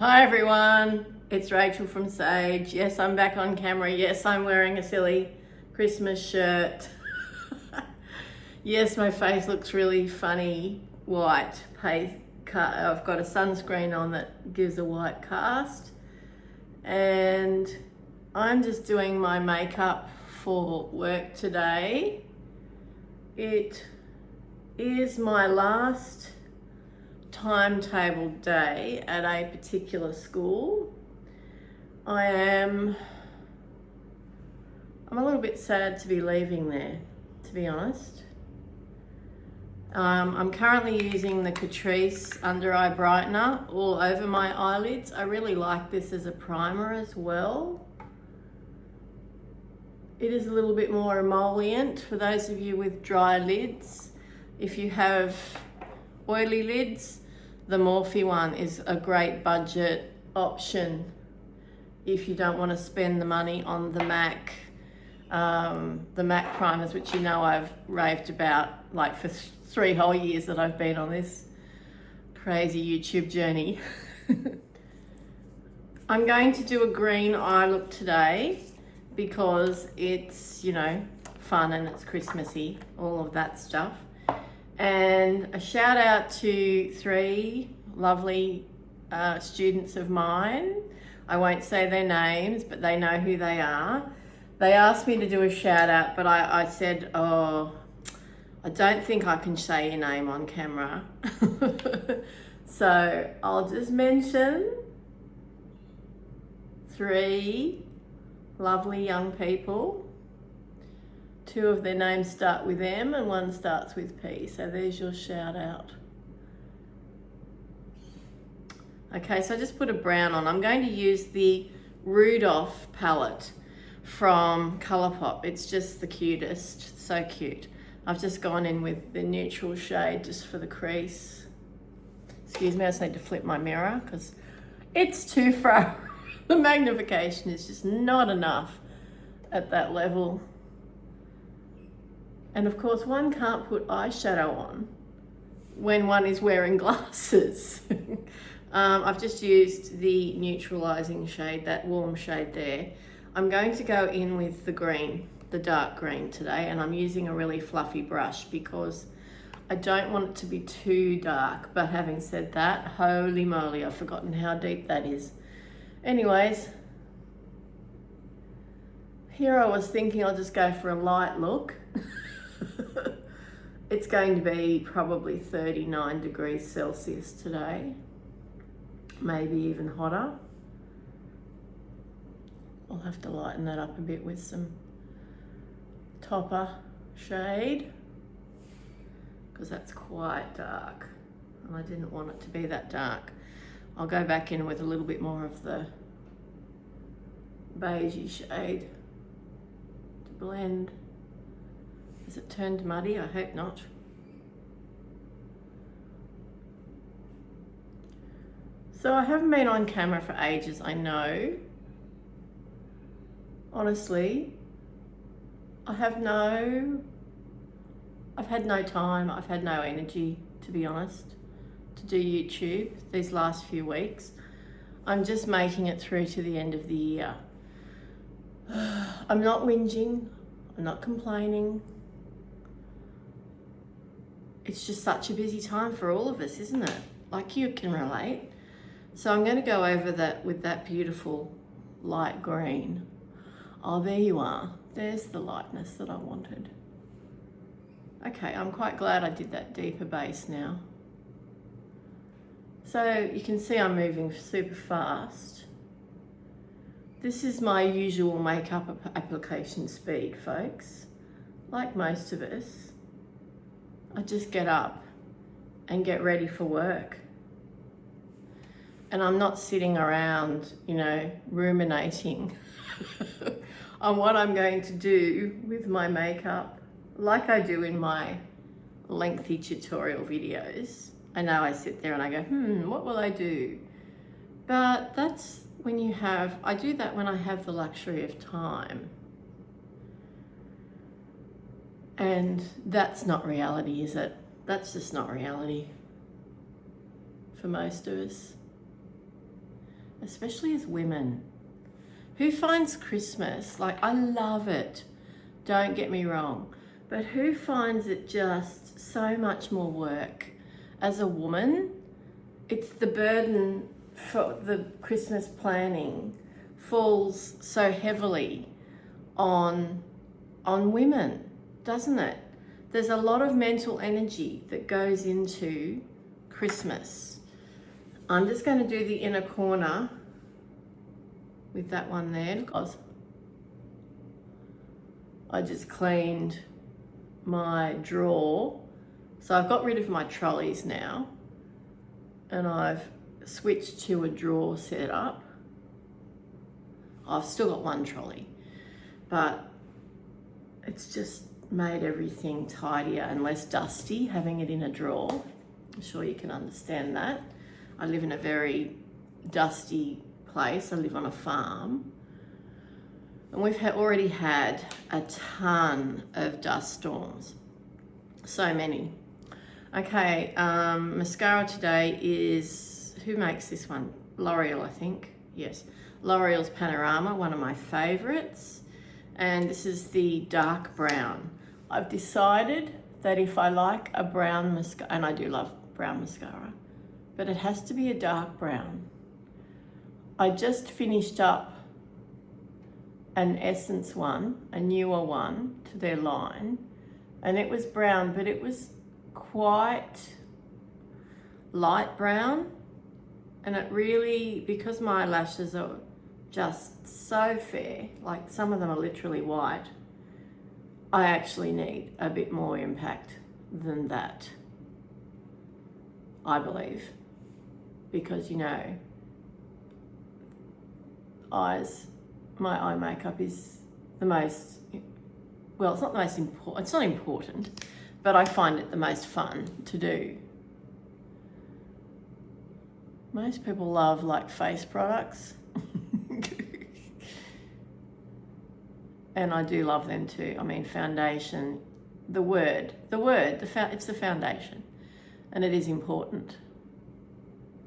Hi everyone, it's Rachel from Sage. Yes, I'm back on camera. Yes, I'm wearing a silly Christmas shirt. Yes, my face looks really funny, white. I've got a sunscreen on that gives a white cast. And I'm just doing my makeup for work today. It is my last timetable day at a particular school. I'm a little bit sad to be leaving there, to be honest. I'm currently using the Catrice under eye brightener all over my eyelids. I really like this as a primer as well. It is a little bit more emollient for those of you with dry lids. If you have oily lids, the Morphe one is a great budget option if you don't want to spend the money on the MAC primers, which you know I've raved about like for 3 whole years that I've been on this crazy YouTube journey. I'm going to do a green eye look today because it's, you know, fun and it's Christmassy, all of that stuff. And a shout out to 3 lovely students of mine. I won't say their names, but they know who they are. They asked me to do a shout out, but I said, oh, I don't think I can say your name on camera. So I'll just mention 3 lovely young people. 2 of their names start with M and 1 starts with P. So there's your shout out. Okay, so I just put a brown on. I'm going to use the Rudolph palette from Colourpop. It's just the cutest, so cute. I've just gone in with the neutral shade just for the crease. Excuse me, I just need to flip my mirror because it's too far. The magnification is just not enough at that level. And of course, one can't put eyeshadow on when one is wearing glasses. I've just used the neutralizing shade, that warm shade there. I'm going to go in with the green, the dark green today, and I'm using a really fluffy brush because I don't want it to be too dark. But having said that, holy moly, I've forgotten how deep that is. Anyways, here I was thinking I'll just go for a light look. It's going to be probably 39 degrees Celsius today, maybe even hotter. I'll have to lighten that up a bit with some topper shade because that's quite dark and I didn't want it to be that dark. I'll go back in with a little bit more of the beigey shade to blend. Has it turned muddy? I hope not. So I haven't been on camera for ages, I know. Honestly, I've had no time, I've had no energy, to be honest, to do YouTube these last few weeks. I'm just making it through to the end of the year. I'm not whinging, I'm not complaining. It's just such a busy time for all of us, isn't it? Like, you can relate. So I'm going to go over that with that beautiful light green. Oh, there you are. There's the lightness that I wanted. Okay, I'm quite glad I did that deeper base now. So you can see I'm moving super fast. This is my usual makeup application speed, folks. Like most of us, I just get up and get ready for work. And I'm not sitting around, you know, ruminating on what I'm going to do with my makeup like I do in my lengthy tutorial videos. I know I sit there and I go, what will I do? But that's when you have, I do that when I have the luxury of time. And that's not reality, is it? That's just not reality for most of us. especially as women. Who finds Christmas, like, I love it, don't get me wrong, but who finds it just so much more work? As a woman, it's the burden for the Christmas planning falls so heavily on women, doesn't it? There's a lot of mental energy that goes into Christmas. I'm just going to do the inner corner with that one there. Because I just cleaned my drawer. So I've got rid of my trolleys now and I've switched to a drawer setup. I've still got one trolley, but it's just made everything tidier and less dusty having it in a drawer. I'm sure you can understand that. I live in a very dusty place. I live on a farm and we've already had a ton of dust storms. So many. Okay, mascara today is, who makes this one? L'Oreal, I think. Yes, L'Oreal's Panorama, one of my favorites. And this is the dark brown. I've decided that if I like a brown mascara, and I do love brown mascara, but it has to be a dark brown. I just finished up an Essence one, a newer one to their line, and it was brown, but it was quite light brown, and it really, because my lashes are just so fair, like some of them are literally white, I actually need a bit more impact than that, I believe, because you know, eyes, my eye makeup is the most, well, it's not the most important, it's not important, but I find it the most fun to do. Most people love like face products. And I do love them too. I mean, foundation, it's the foundation. And it is important.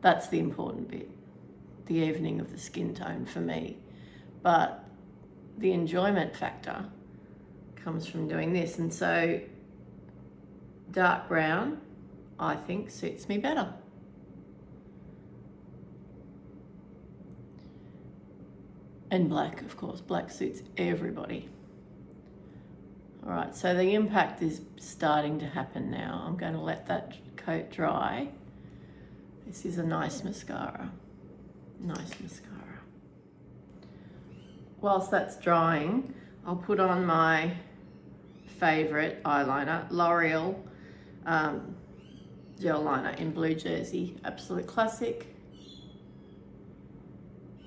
That's the important bit. The evening of the skin tone for me. But the enjoyment factor comes from doing this. And so dark brown, I think, suits me better. And black, of course. Black suits everybody. All right, so the impact is starting to happen now. I'm going to let that coat dry. This is a nice mascara. Nice mascara. Whilst that's drying, I'll put on my favourite eyeliner, L'Oreal gel liner in Blue Jersey. Absolute classic.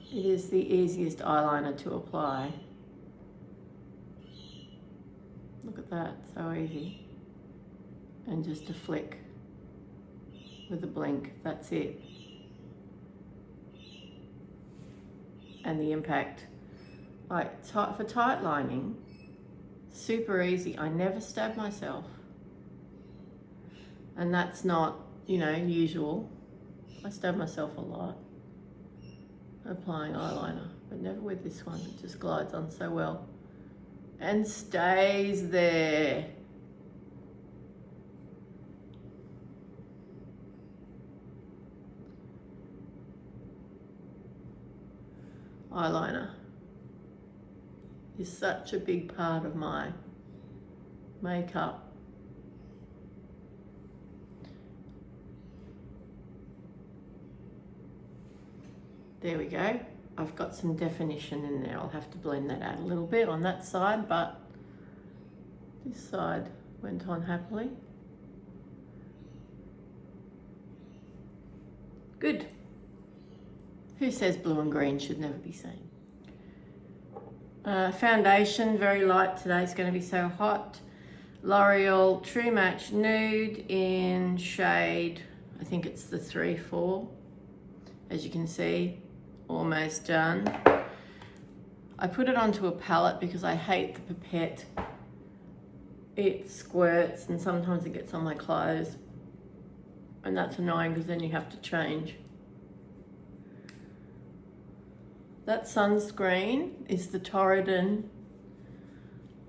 It is the easiest eyeliner to apply. Look at that, so easy. And just a flick with a blink, that's it. And the impact, like for tight lining, super easy. I never stab myself. And that's not, you know, usual. I stab myself a lot applying eyeliner, but never with this one. It just glides on so well and stays there. Eyeliner is such a big part of my makeup. There we go. I've got some definition in there. I'll have to blend that out a little bit on that side, but this side went on happily. Good. Who says blue and green should never be seen? Foundation, very light today. It's going to be so hot. L'Oreal True Match Nude in shade, I think it's the 3-4. As you can see, almost done. I put it onto a palette because I hate the pipette. It squirts and sometimes it gets on my clothes. And that's annoying because then you have to change. That sunscreen is the Torridon.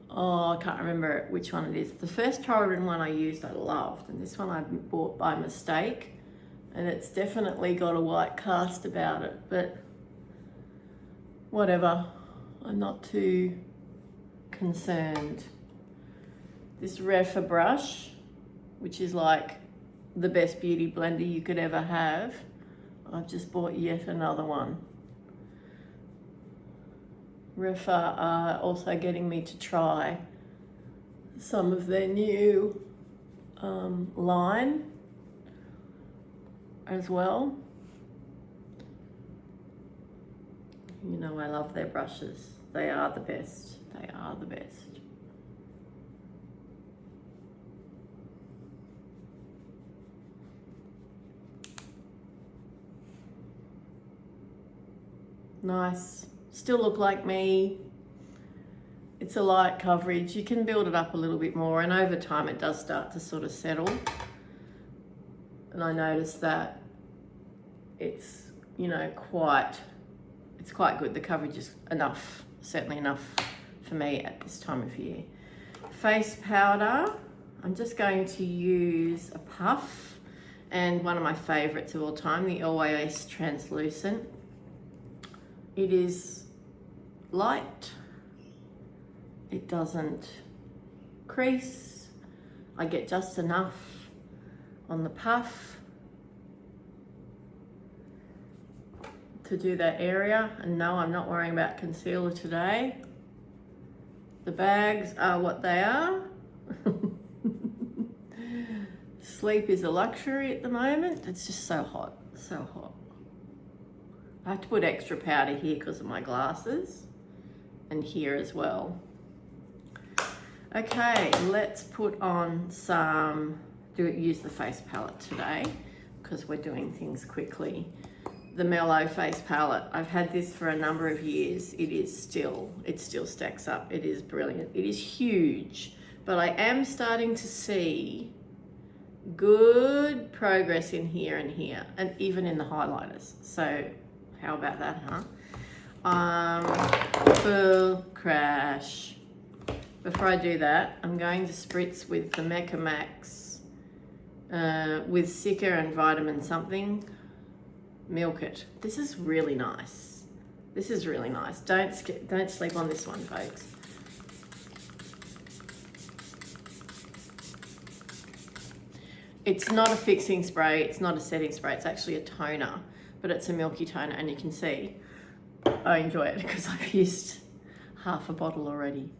Oh, I can't remember which one it is. The first Torridon one I used I loved, and this one I bought by mistake, and it's definitely got a white cast about it, but whatever, I'm not too concerned. This Refa brush, which is like the best beauty blender you could ever have, I've just bought yet another one. Refa are also getting me to try some of their new line as well. You know I love their brushes. They are the best. They are the best. Nice. Still look like me. It's a light coverage. You can build it up a little bit more, and over time it does start to sort of settle. And I noticed that it's, you know, it's quite good. The coverage is enough, certainly enough for me at this time of year. Face powder, I'm just going to use a puff, and one of my favorites of all time, the Always Translucent. It is light, it doesn't crease, I get just enough on the puff to do that area, and no, I'm not worrying about concealer today. The bags are what they are. Sleep is a luxury at the moment. It's just so hot, so hot. I have to put extra powder here because of my glasses, and here as well. Okay, let's put on some, use the face palette today because we're doing things quickly. The Mellow Face Palette. I've had this for a number of years. It still stacks up. It is brilliant. It is huge, but I am starting to see good progress in here and here, and even in the highlighters. So how about that, huh? Full crash. Before I do that, I'm going to spritz with the Mecca Max with Sika and vitamin something. Milk It. This is really nice. This is really nice. Don't sleep on this one, folks. It's not a fixing spray. It's not a setting spray. It's actually a toner, but it's a milky toner, and you can see I enjoy it because I've used half a bottle already.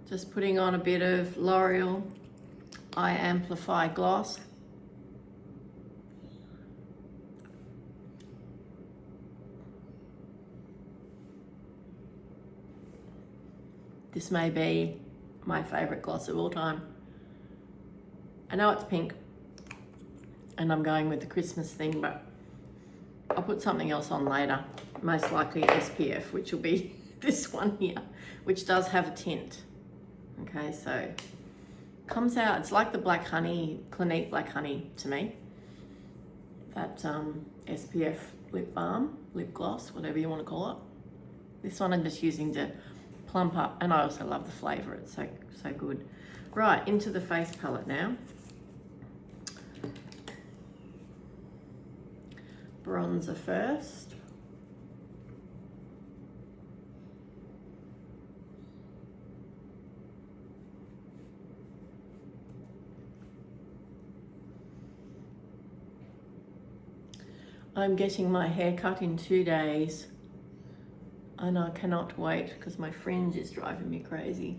Just putting on a bit of L'Oreal Eye Amplify Gloss. This may be my favorite gloss of all time. I know it's pink and I'm going with the Christmas thing, but I'll put something else on later. Most likely SPF, which will be this one here, which does have a tint. Okay, so comes out, it's like the Black Honey, Clinique Black Honey to me. That SPF lip balm, lip gloss, whatever you want to call it. This one I'm just using to plump up, and I also love the flavour. It's so good. Right, into the face palette now. Bronzer first. I'm getting my hair cut in 2 days. And I cannot wait because my fringe is driving me crazy.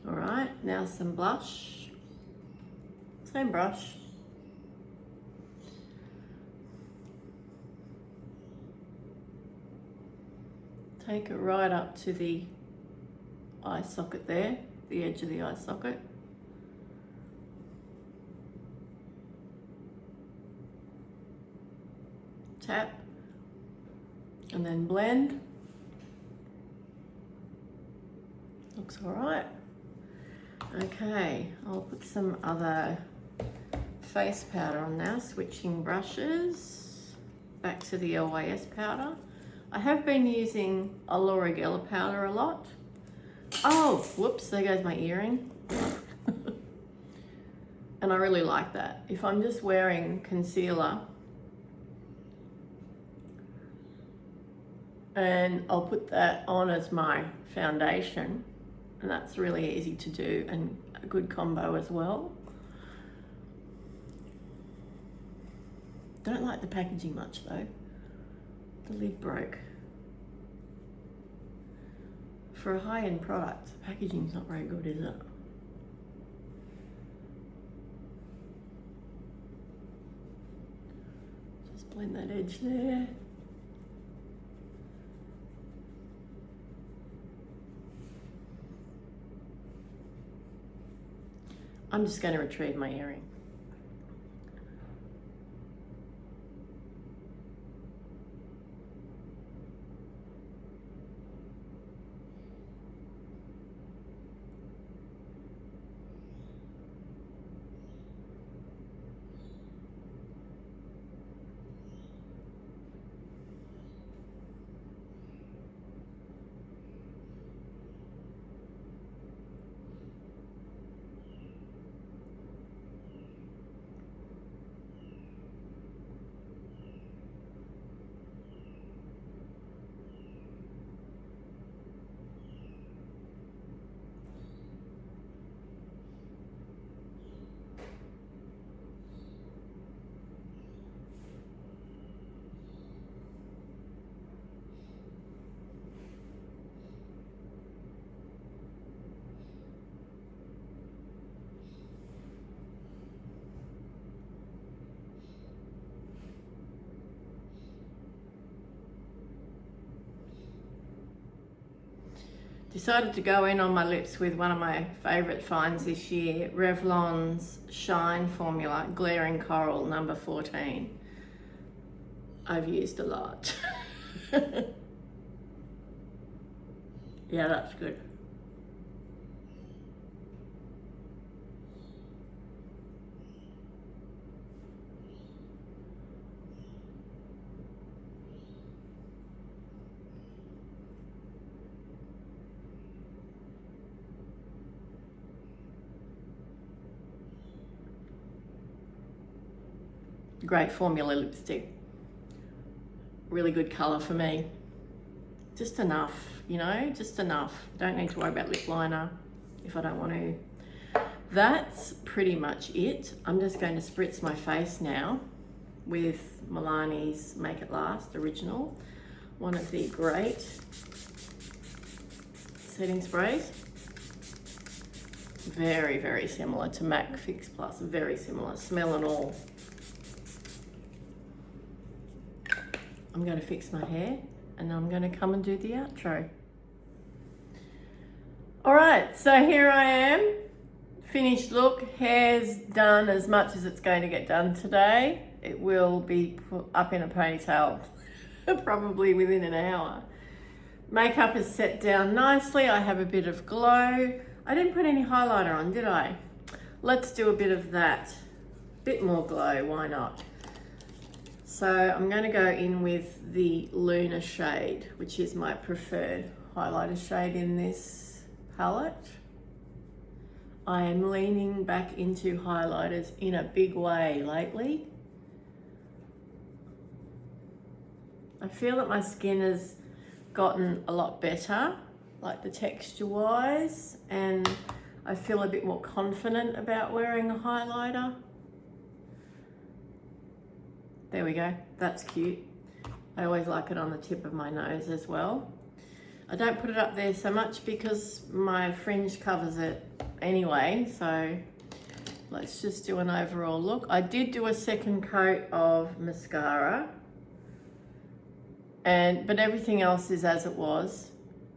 All right, now some blush. Same brush. Take it right up to the eye socket there, the edge of the eye socket. Tap, and then blend. Looks all right. Okay, I'll put some other face powder on now, switching brushes back to the LYS powder. I have been using Aloe Vera powder a lot. Oh, whoops, there goes my earring. And I really like that. If I'm just wearing concealer, and I'll put that on as my foundation, and that's really easy to do and a good combo as well. Don't like the packaging much though. The lid broke. For a high-end product, the packaging's not very good, is it? Just blend that edge there. I'm just going to retrieve my earring. Decided to go in on my lips with one of my favourite finds this year, Revlon's Shine Formula Glaring Coral number 14. I've used a lot. Yeah, that's good. Great formula lipstick. Really good colour for me. Just enough, you know, just enough. Don't need to worry about lip liner if I don't want to. That's pretty much it. I'm just going to spritz my face now with Milani's Make It Last Original. One of the great setting sprays. Very, very similar to MAC Fix Plus. Very similar, smell and all. I'm going to fix my hair and I'm going to come and do the outro. All right, so here I am, finished look. Hair's done as much as it's going to get done today. It will be put up in a ponytail probably within an hour. Makeup is set down nicely. I have a bit of glow. I didn't put any highlighter on, did I? Let's do a bit of that. Bit more glow, why not? So I'm going to go in with the Lunar shade, which is my preferred highlighter shade in this palette. I am leaning back into highlighters in a big way lately. I feel that my skin has gotten a lot better, like the texture wise, and I feel a bit more confident about wearing a highlighter. There we go, that's cute. I always like it on the tip of my nose as well. I don't put it up there so much because my fringe covers it anyway, so let's just do an overall look. I did do a second coat of mascara, but everything else is as it was,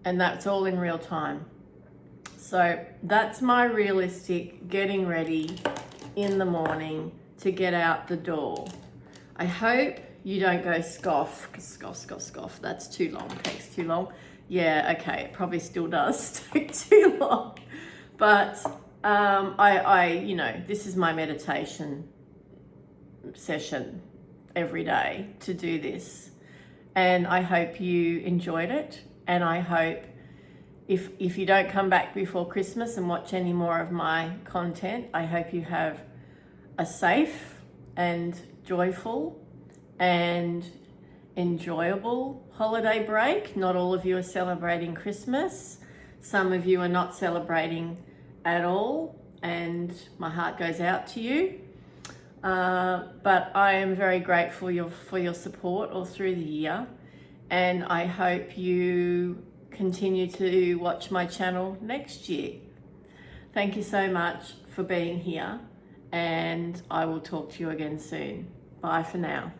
and that's all in real time. So that's my realistic getting ready in the morning to get out the door. I hope you don't go scoff, that's too long, takes too long. Yeah, okay, it probably still does take too long. But you know, this is my meditation session every day to do this. And I hope you enjoyed it. And I hope if you don't come back before Christmas and watch any more of my content, I hope you have a safe and joyful and enjoyable holiday break. Not all of you are celebrating Christmas. Some of you are not celebrating at all, and my heart goes out to you. But I am very grateful for your support all through the year, and I hope you continue to watch my channel next year. Thank you so much for being here, and I will talk to you again soon. Bye for now.